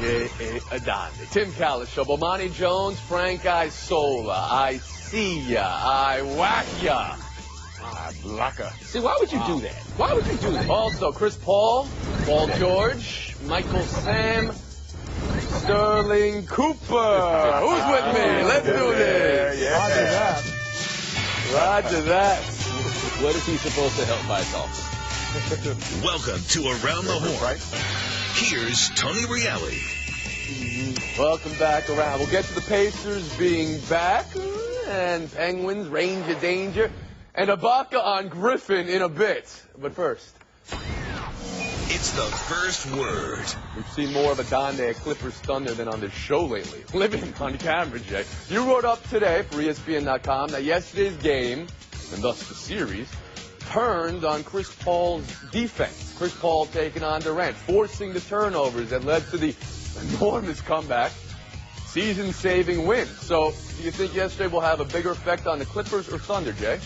J.A. Adonde, Tim Calishow, Bomani Jones, Frank Isola. I see ya. I whack ya. I block ya. See, why would you do that? Why would you do that? Also, Chris Paul, Paul George, Michael Sam, Sterling Cooper. Who's with me? Let's do this. Roger that. What is he supposed to help myself? Welcome to Around the Horn. Here's Tony Reale. Welcome back around. We'll get to the Pacers being back and Penguins, range of danger, and Ibaka on Griffin in a bit. But first, it's the first word. We've seen more of Adonde at Clippers Thunder than on this show lately. Living on camera, Jay. You wrote up today for ESPN.com that yesterday's game, and thus the series, turned on Chris Paul's defense. Chris Paul taking on Durant, forcing the turnovers that led to the enormous comeback, season-saving win. So, do you think yesterday will have a bigger effect on the Clippers or Thunder, Jay?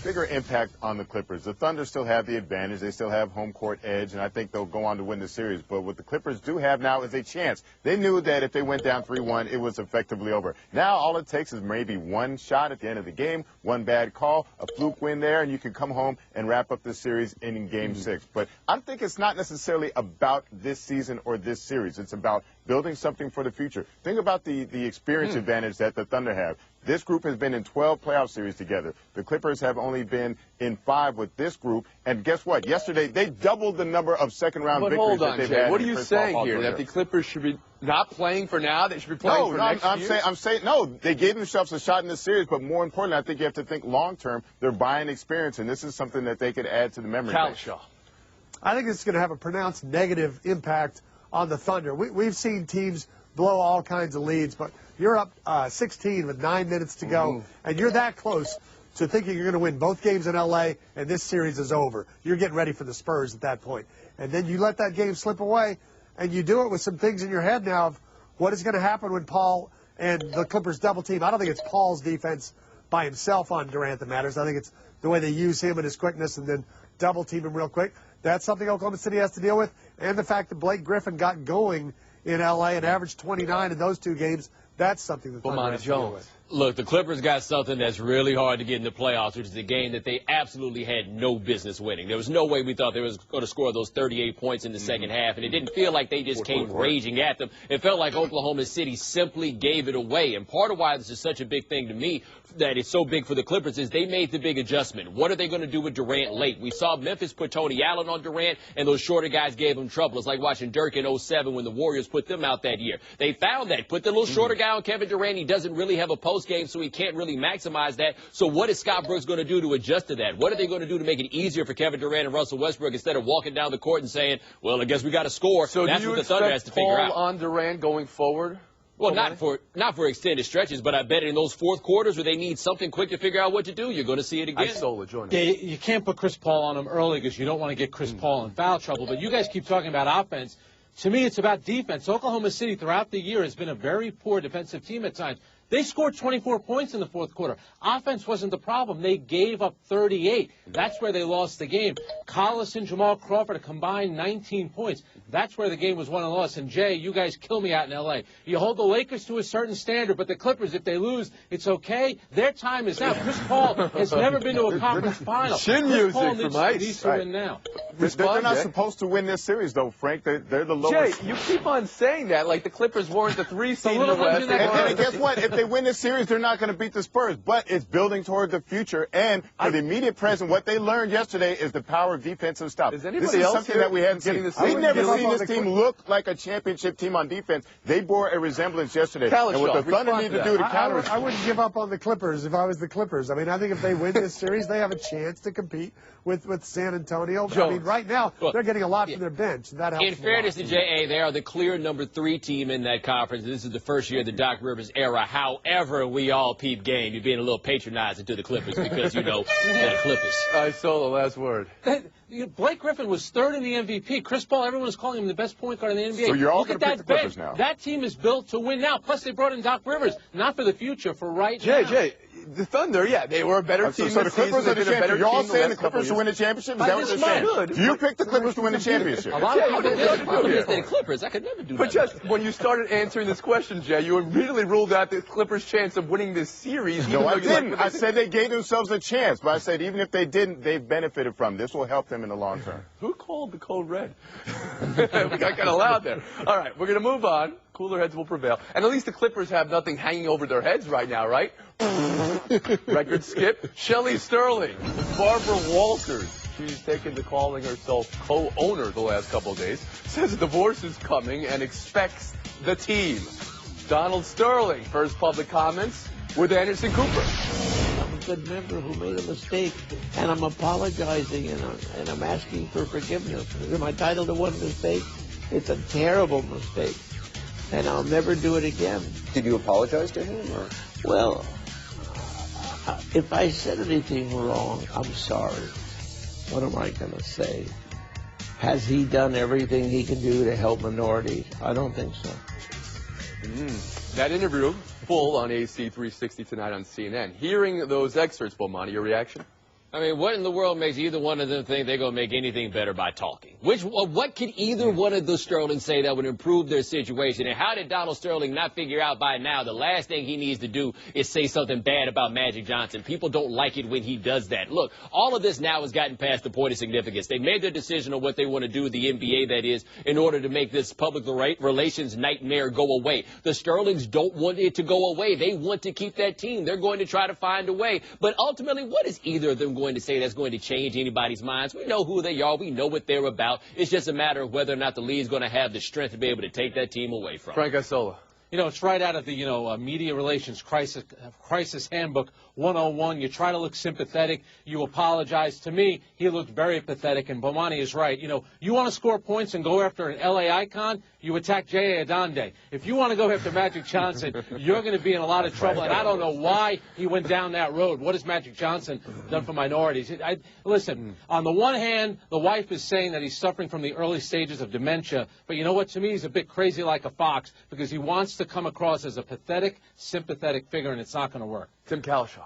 Bigger impact on the Clippers. The Thunder still have the advantage. They still have home court edge, and I think they'll go on to win the series. But what the Clippers do have now is a chance. They knew that if they went down 3-1, it was effectively over. Now all it takes is maybe one shot at the end of the game, one bad call, a fluke win there, and you can come home and wrap up the series in Game 6. But I think it's not necessarily about this season or this series. It's about building something for the future. Think about the experience advantage that the Thunder have. This group has been in 12 playoff series together. The Clippers have only been in 5 with this group. And guess what? Yesterday, they doubled the number of second-round victories that they've had. What are you saying here? That the Clippers should be not playing for now? They should be playing for next year? I'm saying, no, they gave themselves a shot in this series. But more importantly, I think you have to think long-term. They're buying experience, and this is something that they could add to the memory bank. I think it's going to have a pronounced negative impact on the Thunder. We've seen teams blow all kinds of leads, but you're up 16 with 9 minutes to go, and you're that close to thinking you're going to win both games in L.A., and this series is over. You're getting ready for the Spurs at that point. And then you let that game slip away, and you do it with some things in your head now of what is going to happen when Paul and the Clippers double team. I don't think it's Paul's defense by himself on Durant that matters. I think it's the way they use him and his quickness and then double team him real quick. That's something Oklahoma City has to deal with, and the fact that Blake Griffin got going in L.A. and averaged 29 in those 2 games, that's something that Thunder has to deal with. Look, the Clippers got something that's really hard to get in the playoffs, which is a game that they absolutely had no business winning. There was no way we thought they was going to score those 38 points in the second half, and it didn't feel like they just came raging at them. It felt like Oklahoma City simply gave it away. And part of why this is such a big thing to me, that it's so big for the Clippers, is they made the big adjustment. What are they going to do with Durant late? We saw Memphis put Tony Allen on Durant, and those shorter guys gave him trouble. It's like watching Dirk in 07 when the Warriors put them out that year. They found that. Put the little shorter guy on Kevin Durant. He doesn't really have a post game, so he can't really maximize that. So what is Scott Brooks going to do to adjust to that? What are they going to do to make it easier for Kevin Durant and Russell Westbrook instead of walking down the court and saying, well, I guess we got to score? So that's what the Thunder has to figure out. Paul on Durant going forward? Well, not for extended stretches, but I bet in those fourth quarters where they need something quick to figure out what to do, you're going to see it again. Yeah, you can't put Chris Paul on him early because you don't want to get Chris Paul in foul trouble. But you guys keep talking about offense. To me, it's about defense. Oklahoma City throughout the year has been a very poor defensive team at times. They scored 24 points in the fourth quarter. Offense wasn't the problem. They gave up 38. That's where they lost the game. Collison, Jamal Crawford, a combined 19 points. That's where the game was won and lost. And, Jay, you guys kill me out in L.A. You hold the Lakers to a certain standard, but the Clippers, if they lose, it's okay. Their time is now. Chris Paul has never been to a conference final. Chris Paul needs to win now. They're not supposed to win this series, though, Frank. They're the lowest. Jay, you keep on saying that like the Clippers weren't the 3 seed in the West. And guess what? If they win this series, they're not going to beat the Spurs. But it's building toward the future. And for the immediate present, what they learned yesterday is the power of defensive stuff. This is something that we hadn't seen. We've never seen this team look like a championship team on defense. They bore a resemblance yesterday. And what the Thunder need to do to counter it. I wouldn't give up on the Clippers if I was the Clippers. I mean, I think if they win this series, they have a chance to compete with San Antonio. I mean, right now, they're getting a lot from their bench. That helps. In fairness to J.A., they are the clear number 3 team in that conference. This is the first year of the Doc Rivers era. However, we all peep game. You're being a little patronizing to the Clippers because, you know, they're the Clippers. I saw the last word. Blake Griffin was 3rd in the MVP. Chris Paul, everyone was calling him the best point guard in the NBA. So you're all going to pick the Clippers bench. now. That team is built to win now. Plus, they brought in Doc Rivers, not for the future, for right now. Jay, The Thunder, yeah, they were a better team. So the Clippers are the champion. You're all saying the Clippers should win the championship? Is that what you're saying? Do you pick the Clippers to win the championship? A lot of people did the Clippers. I could never do that. But just when you started answering this question, Jay, you immediately ruled out the Clippers' chance of winning this series. No, I didn't. I said they gave themselves a chance, but I said even if they didn't, they've benefited from this. Will help them in the long term. Who called the code red? We got kind of loud there. All right, we're going to move on. Cooler heads will prevail. And at least the Clippers have nothing hanging over their heads right now, right? Record skip. Shelley Sterling. Barbara Walters. She's taken to calling herself co-owner the last couple of days. Says a divorce is coming and expects the team. Donald Sterling. First public comments with Anderson Cooper. I'm a good member who made a mistake, and I'm apologizing, and I'm asking for forgiveness. Am I entitled to one mistake? It's a terrible mistake, and I'll never do it again. Did you apologize to him? Or? Well, if I said anything wrong, I'm sorry. What am I going to say? Has he done everything he can do to help minorities? I don't think so. That interview, full on AC 360 tonight on CNN. Hearing those excerpts, Bomani, your reaction? I mean, what in the world makes either one of them think they're going to make anything better by talking? What could either one of those Sterling say that would improve their situation? And how did Donald Sterling not figure out by now the last thing he needs to do is say something bad about Magic Johnson? People don't like it when he does that. Look, all of this now has gotten past the point of significance. They made their decision on what they want to do with the NBA, that is, in order to make this public relations nightmare go away. The Sterlings don't want it to go away. They want to keep that team. They're going to try to find a way. But ultimately, what is either of them going to say that's going to change anybody's minds? We know who they are. We know what they're about. It's just a matter of whether or not the league's going to have the strength to be able to take that team away from Frank Isola. You know, it's right out of the, media relations crisis handbook 101. You try to look sympathetic. You apologize. To me, he looked very pathetic, and Bomani is right. You know, you want to score points and go after an L.A. icon, you attack J.A. Adonde. If you want to go after Magic Johnson, you're going to be in a lot of trouble, and I don't know why he went down that road. What has Magic Johnson done for minorities? Listen, on the one hand, the wife is saying that he's suffering from the early stages of dementia, but you know what? To me, he's a bit crazy like a fox because he wants to come across as a pathetic, sympathetic figure, and it's not going to work. Tim Calishaw.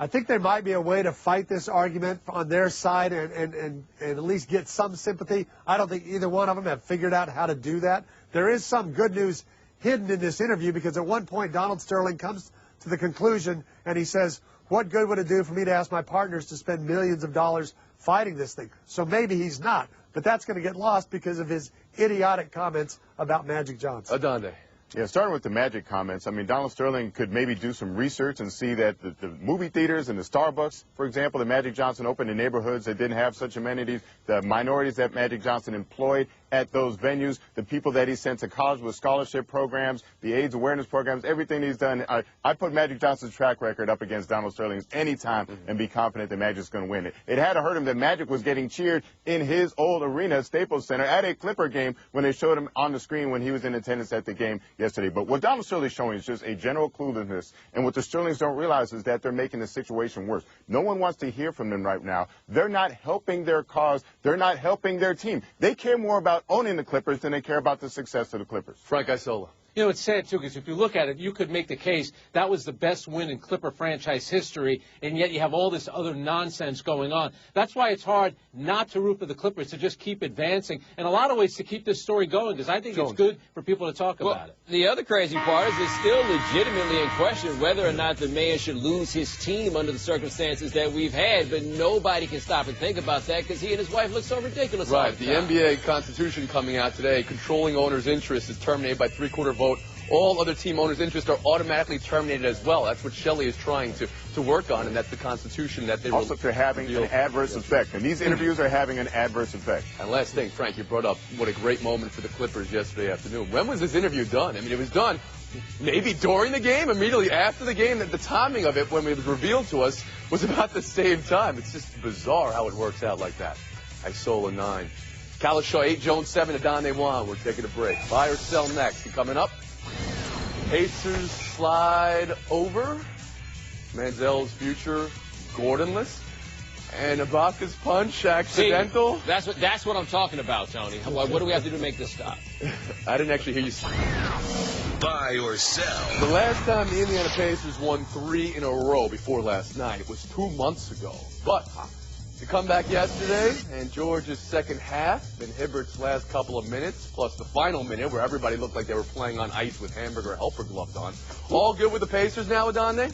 I think there might be a way to fight this argument on their side and at least get some sympathy. I don't think either one of them have figured out how to do that. There is some good news hidden in this interview because at one point Donald Sterling comes to the conclusion and he says, what good would it do for me to ask my partners to spend millions of dollars fighting this thing? So maybe he's not, but that's going to get lost because of his idiotic comments about Magic Johnson. Adonde. Yeah, starting with the Magic comments, I mean, Donald Sterling could maybe do some research and see that the movie theaters and the Starbucks, for example, that Magic Johnson opened in neighborhoods that didn't have such amenities, the minorities that Magic Johnson employed at those venues, the people that he sent to college with scholarship programs, the AIDS awareness programs, everything he's done. I put Magic Johnson's track record up against Donald Sterling's anytime and be confident that Magic's going to win it. It had to hurt him that Magic was getting cheered in his old arena, Staples Center, at a Clipper game when they showed him on the screen when he was in attendance at the game yesterday. But what Donald Sterling is showing is just a general cluelessness, and what the Sterlings don't realize is that they're making the situation worse. No one wants to hear from them right now. They're not helping their cause. They're not helping their team. They care more about owning the Clippers than they care about the success of the Clippers. Frank Isola. You know, it's sad, too, because if you look at it, you could make the case that was the best win in Clipper franchise history, and yet you have all this other nonsense going on. That's why it's hard not to root for the Clippers, to just keep advancing, and a lot of ways to keep this story going, because I think it's good for people to talk about it. The other crazy part is it's still legitimately in question whether or not the man should lose his team under the circumstances that we've had, but nobody can stop and think about that because he and his wife look so ridiculous all the time. The NBA Constitution coming out today, controlling owners' interest is terminated by three-quarter vote. All other team owners' interests are automatically terminated as well. That's what Shelley is trying to work on, and that's the Constitution that they also to having an adverse effect. And these interviews are having an adverse effect. And last thing, Frank, you brought up what a great moment for the Clippers yesterday afternoon. When was this interview done? I mean, it was done maybe during the game, immediately after the game. The timing of it, when it was revealed to us, was about the same time. It's just bizarre how it works out like that. Isola 9. Calishaw 8, Jones 7, Adonde 1. We're taking a break. Buy or sell next. And coming up, Pacers slide over. Manziel's future Gordonless. And Ibaka's punch accidental? See, that's what I'm talking about, Tony. What do we have to do to make this stop? I didn't actually hear you say. Buy or sell. The last time the Indiana Pacers won 3 in a row before last night was 2 months ago. But the comeback yesterday and George's second half and Hibbert's last couple of minutes, plus the final minute where everybody looked like they were playing on ice with hamburger helper gloves on. All good with the Pacers now, Adonde?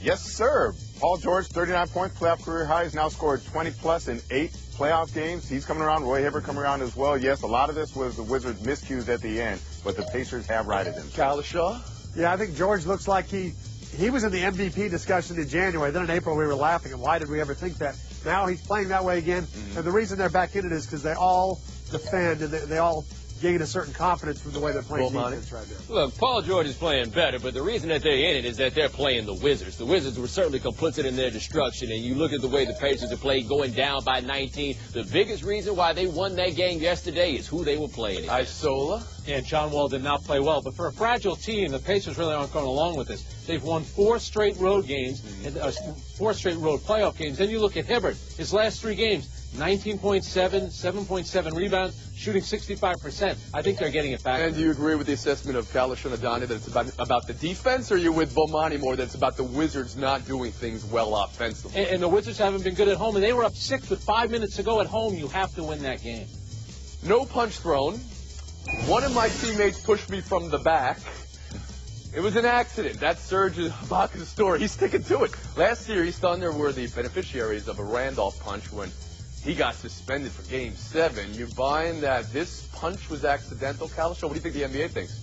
Yes, sir. Paul George, 39 points, playoff career high. He's now scored 20-plus in 8 playoff games. He's coming around. Roy Hibbert coming around as well. Yes, a lot of this was the Wizards' miscues at the end, but the Pacers have righted him. Kalishaw? Yeah, I think George looks like he was in the MVP discussion in January. Then in April we were laughing, and why did we ever think that? Now he's playing that way again, and the reason they're back in it is because they all defend and they all gain a certain confidence from the way they're playing defense right now. Look, Paul George is playing better, but the reason that they're in it is that they're playing the Wizards. The Wizards were certainly complicit in their destruction, and you look at the way the Pacers have played, going down by 19. The biggest reason why they won that game yesterday is who they were playing against. Isola? Yeah, John Wall did not play well, but for a fragile team, the Pacers really aren't going along with this. They've won 4 straight road games, 4 straight road playoff games. Then you look at Hibbert, his last 3 games, 19.7, 7.7 rebounds, shooting 65%. I think they're getting it back. And do you agree with the assessment of Kalish and Adonde that it's about the defense, or are you with Bomani more that it's about the Wizards not doing things well offensively? And the Wizards haven't been good at home, and they were up 6 with 5 minutes to go at home. You have to win that game. No punch thrown. One of my teammates pushed me from the back. It was an accident. That's Serge Ibaka's story. He's sticking to it. Last series, Thunder were the beneficiaries of a Randolph punch when he got suspended for Game 7. You buying that this punch was accidental, Kalishaw? What do you think the NBA thinks?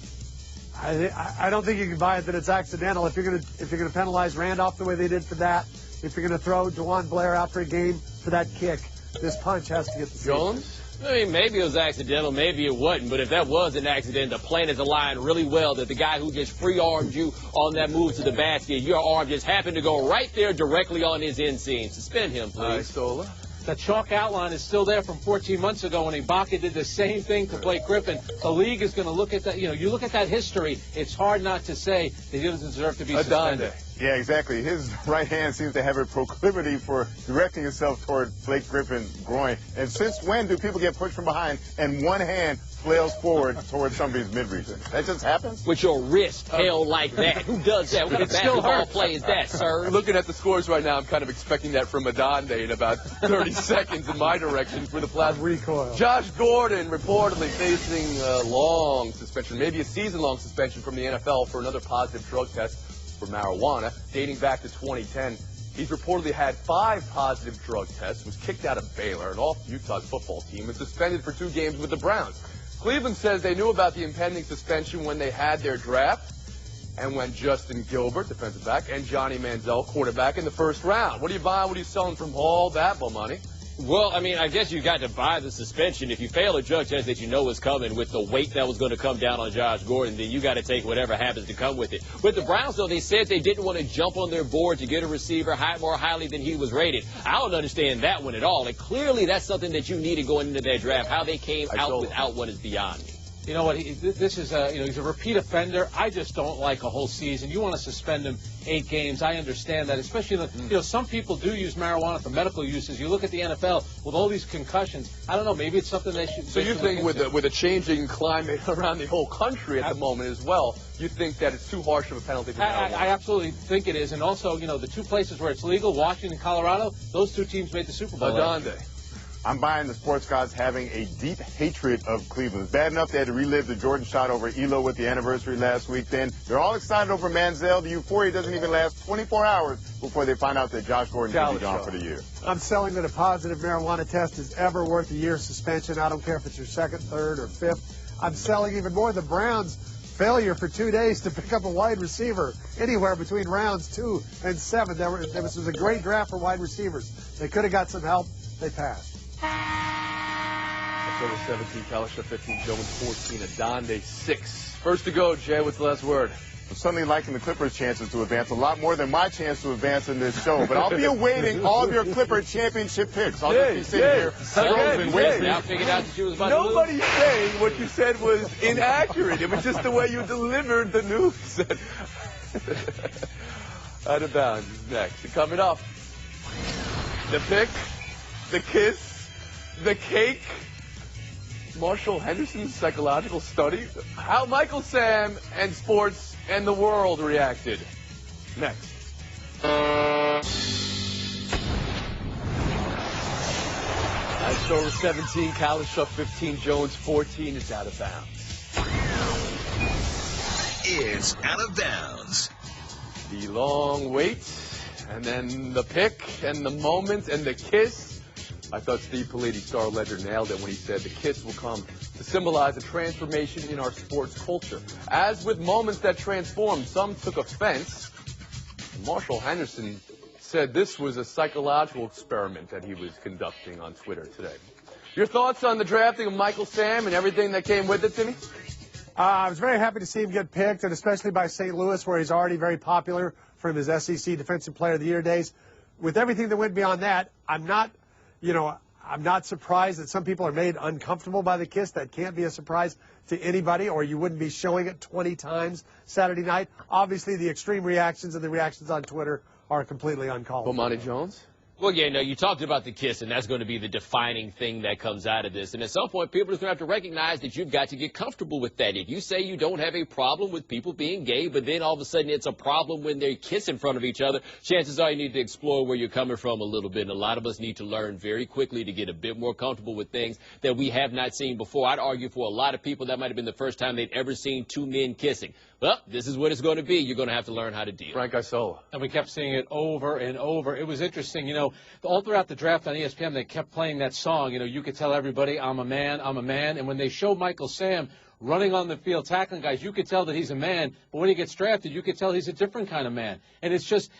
I don't think you can buy it that it's accidental. If you're gonna penalize Randolph the way they did for that, if you're gonna throw DeJuan Blair out for a game for that kick, this punch has to get the Jones? I mean, maybe it was accidental, maybe it wasn't, but if that was an accident, the planets aligned really well that the guy who just free-armed you on that move to the basket, your arm just happened to go right there directly on his inseam. Suspend him, please. Isola? The chalk outline is still there from 14 months ago when Ibaka did the same thing to Blake Griffin. The league is going to look at that. You know, you look at that history, it's hard not to say that he doesn't deserve to be suspended. Yeah, exactly. His right hand seems to have a proclivity for directing itself toward Blake Griffin's groin. And since when do people get pushed from behind and one hand flails forward towards somebody's mid-region? That just happens? With your wrist held like that. Who does that? What kind of basketball play is that, sir? Looking at the scores right now, I'm kind of expecting that from Adonde in about 30 seconds in my direction for the plasma. Recoil. Josh Gordon reportedly facing a long suspension, maybe a season-long suspension from the NFL for another positive drug test for marijuana dating back to 2010. He's reportedly had 5 positive drug tests, was kicked out of Baylor and off Utah's football team, and suspended for 2 games with the Browns. Cleveland says they knew about the impending suspension when they had their draft and when Justin Gilbert, defensive back, and Johnny Manziel, quarterback, in the first round. What are you buying? What are you selling from all that money? Well, I mean, I guess you got to buy the suspension. If you fail a drug test that you know is coming with the weight that was going to come down on Josh Gordon, then you got to take whatever happens to come with it. With the Browns, though, they said they didn't want to jump on their board to get a receiver more highly than he was rated. I don't understand that one at all. And clearly that's something that you needed going into that draft. How they came out without one is beyond me. You know what? This is he's a repeat offender. I just don't like a whole season. You want to suspend him 8 games. I understand that, especially some people do use marijuana for medical uses. You look at the NFL with all these concussions. I don't know. Maybe it's something they should. So you think with a changing climate around the whole country at the moment as well, you think that it's too harsh of a penalty for marijuana? I absolutely think it is. And also, the 2 places where it's legal, Washington and Colorado, those 2 teams made the Super Bowl. Adonde. I'm buying the sports gods having a deep hatred of Cleveland. It's bad enough they had to relive the Jordan shot over Elo with the anniversary last week. Then they're all excited over Manziel. The euphoria doesn't even last 24 hours before they find out that Josh Gordon could be gone for the year. I'm selling that a positive marijuana test is ever worth a year's suspension. I don't care if it's your 2nd, 3rd, or 5th. I'm selling even more the Browns' failure for 2 days to pick up a wide receiver anywhere between rounds 2 and 7. This was a great draft for wide receivers. They could have got some help. They passed. October 17, Kalisha 15, Jones 14, Adonde 6. First to go, Jay, what's the last word? I'm suddenly liking the Clippers' chances to advance a lot more than my chance to advance in this show. But I'll be awaiting all of your Clipper championship picks. I'll just be sitting here frozen waiting. Now figured out that you was about Nobody's saying what you said was inaccurate. It was just the way you delivered the news. Out of bounds is next. Coming up. The pick, the kiss, the cake. Marshall Henderson's psychological study. How Michael Sam and sports and the world reacted. Next. Astro 17, Kalisha 15, Jones 14 is out of bounds. It's out of bounds. The long wait, and then the pick, and the moment, and the kiss. I thought Steve Politi, Star Ledger, nailed it when he said the kiss will come to symbolize a transformation in our sports culture. As with moments that transform, some took offense. Marshall Henderson said this was a psychological experiment that he was conducting on Twitter today. Your thoughts on the drafting of Michael Sam and everything that came with it, Timmy? I was very happy to see him get picked, and especially by St. Louis, where he's already very popular from his SEC Defensive Player of the Year days. With everything that went beyond that, I'm not surprised that some people are made uncomfortable by the kiss. That can't be a surprise to anybody, or you wouldn't be showing it 20 times Saturday night. Obviously, the extreme reactions and the reactions on Twitter are completely uncalled for. Bomani Jones? Well, yeah, no, you talked about the kiss, and that's going to be the defining thing that comes out of this. And at some point, people are going to have to recognize that you've got to get comfortable with that. If you say you don't have a problem with people being gay, but then all of a sudden it's a problem when they kiss in front of each other, chances are you need to explore where you're coming from a little bit. And a lot of us need to learn very quickly to get a bit more comfortable with things that we have not seen before. I'd argue for a lot of people that might have been the first time they'd ever seen two men kissing. Well, this is what it's going to be. You're going to have to learn how to deal. Frank Isola. And we kept seeing it over and over. It was interesting, all throughout the draft on ESPN, they kept playing that song. You could tell everybody, I'm a man, I'm a man. And when they showed Michael Sam running on the field, tackling guys, you could tell that he's a man. But when he gets drafted, you could tell he's a different kind of man. And it's just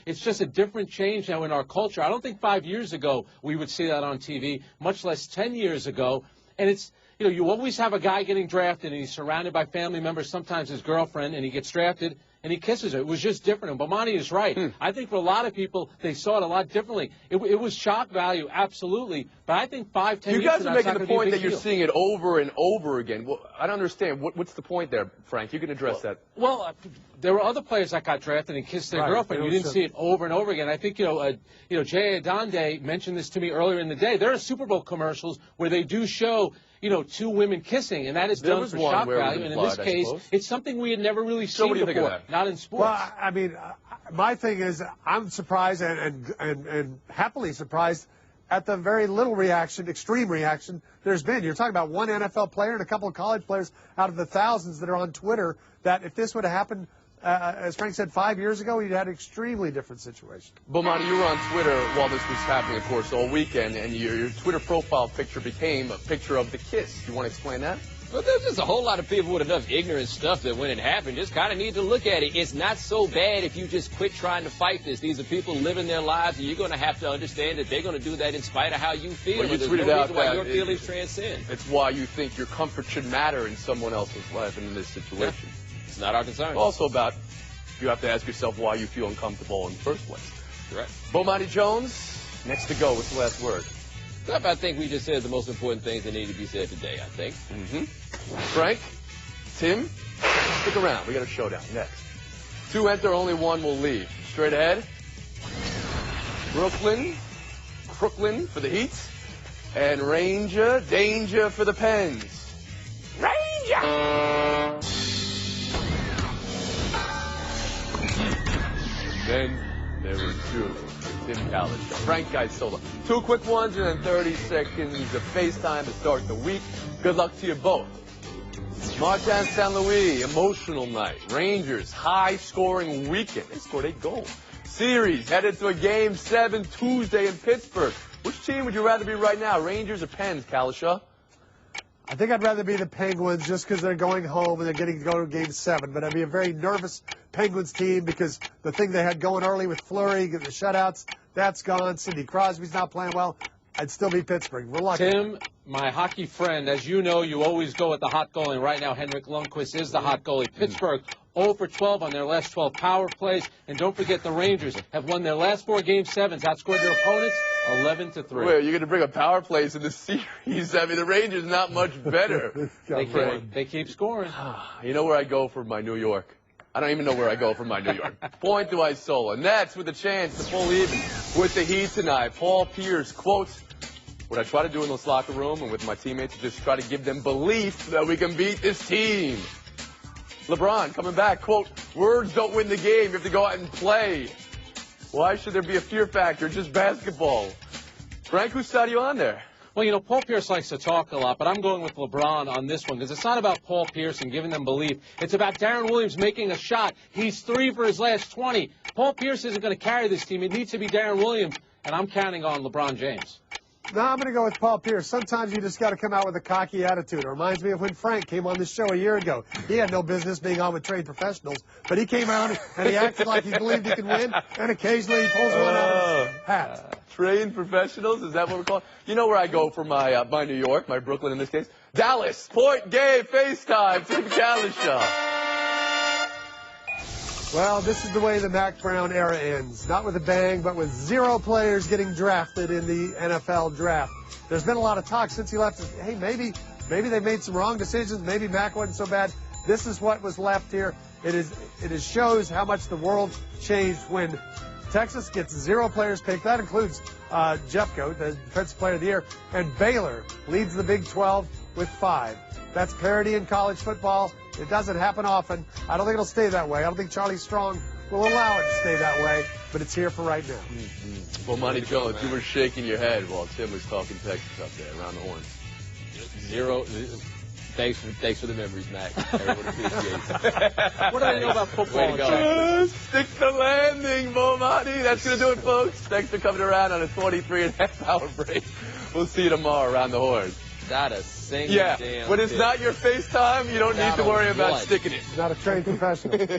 a different change now in our culture. I don't think 5 years ago we would see that on TV, much less 10 years ago. And it's, you always have a guy getting drafted, and he's surrounded by family members, sometimes his girlfriend, and he gets drafted, and he kisses her. It was just different. And Bomani is right. I think for a lot of people, they saw it a lot differently. It was shock value, absolutely. But I think 5, 10 years You guys from are now, making it's the not gonna point be a that big you're deal. seeing it over and over again. Well, I don't understand. What's the point there, Frank? You can address that. Well, there were other players that got drafted and kissed their girlfriend. You didn't see it over and over again. I think, Jay Adonde mentioned this to me earlier in the day. There are Super Bowl commercials where they do show, two women kissing, and that is done for shock value. And in this case, it's something we had never really seen before, not in sports. Well, I mean, my thing is, I'm surprised and happily surprised at the very little reaction, extreme reaction there's been. You're talking about one NFL player and a couple of college players out of the thousands that are on Twitter, that if this would have happened, as Frank said, 5 years ago, you'd had an extremely different situation. Bomani, you were on Twitter while this was happening, of course, all weekend, and your Twitter profile picture became a picture of the kiss. You want to explain that? Well, there's just a whole lot of people with enough ignorant stuff that when it happened, just kind of need to look at it. It's not so bad if you just quit trying to fight this. These are people living their lives, and you're going to have to understand that they're going to do that in spite of how you feel. Well, you there's tweeted no out reason why that your feelings transcend. It's why you think your comfort should matter in someone else's life and in this situation. Yeah. It's not our concern. Also about, you have to ask yourself why you feel uncomfortable in the first place. Correct. Bomani Jones, next to go. What's the last word? I think we just said the most important things that need to be said today, I think. Frank, Tim, stick around. We got a showdown next. 2 enter, only 1 will leave. Straight ahead, Brooklyn for the Heat, and Danger for the Pens. Ranger! Then there were 2. Tim Kalish, Frank Isola. 2 quick ones and then 30 seconds of FaceTime to start the week. Good luck to you both. Martin St. Louis, emotional night. Rangers, high-scoring weekend. They scored 8 goals. Series headed to a Game 7 Tuesday in Pittsburgh. Which team would you rather be right now, Rangers or Pens, Kalisha? I think I'd rather be the Penguins just because they're going home and they're getting to go to Game 7. But I'd be a very nervous Penguins team because the thing they had going early with Fleury, the shutouts, that's gone. Sidney Crosby's not playing well. I'd still be Pittsburgh. We're lucky. Tim, my hockey friend, as you know, you always go with the hot goalie. And right now, Henrik Lundqvist is the hot goalie. Pittsburgh 0 for 12 on their last 12 power plays. And don't forget, the Rangers have won their last 4 Game 7s, outscored their opponents 11-3. Wait, you're going to bring up power plays in the series? I mean, the Rangers not much better. They keep scoring. You know where I go for my New York? I don't even know where I go from my New York. Point to Isola. Nets with a chance to pull even with the Heat tonight. Paul Pierce quotes what I try to do in this locker room and with my teammates is just try to give them belief that we can beat this team. LeBron coming back, quote, words don't win the game. You have to go out and play. Why should there be a fear factor? It's just basketball. Frank, whose side are you on there? Well, you know, Paul Pierce likes to talk a lot, but I'm going with LeBron on this one because it's not about Paul Pierce and giving them belief. It's about Darren Williams making a shot. He's 3 for his last 20. Paul Pierce isn't going to carry this team. It needs to be Darren Williams, and I'm counting on LeBron James. No, I'm going to go with Paul Pierce. Sometimes you just got to come out with a cocky attitude. It reminds me of when Frank came on this show a year ago. He had no business being on with trade professionals, but he came out and he acted like he believed he could win, and occasionally he pulls one out of his hat. Trained professionals, is that what we're calling? You know where I go for my my New York, my Brooklyn in this case? Dallas, Point Game, FaceTime, Tim Kalishaw. Well, this is the way the Mac Brown era ends. Not with a bang, but with 0 players getting drafted in the NFL draft. There's been a lot of talk since he left. Hey, maybe they made some wrong decisions. Maybe Mac wasn't so bad. This is what was left here. It shows how much the world changed when Texas gets 0 players picked. That includes Jeffcoat, the Defensive Player of the Year, and Baylor leads the Big 12 with 5. That's parity in college football. It doesn't happen often. I don't think it'll stay that way. I don't think Charlie Strong will allow it to stay that way, but it's here for right now. Well, Monty Jones, you were shaking your head while Tim was talking Texas up there around the horn. 0. Thanks for the memories, Mac. Everyone appreciates it. What do I know about football? Stick the landing, Bomani. That's going to do it, folks. Thanks for coming around on a 23.5-hour break. We'll see you tomorrow around the horn. Not a single damn when it's not your FaceTime, you don't need to worry about sticking it. Not a trained professional.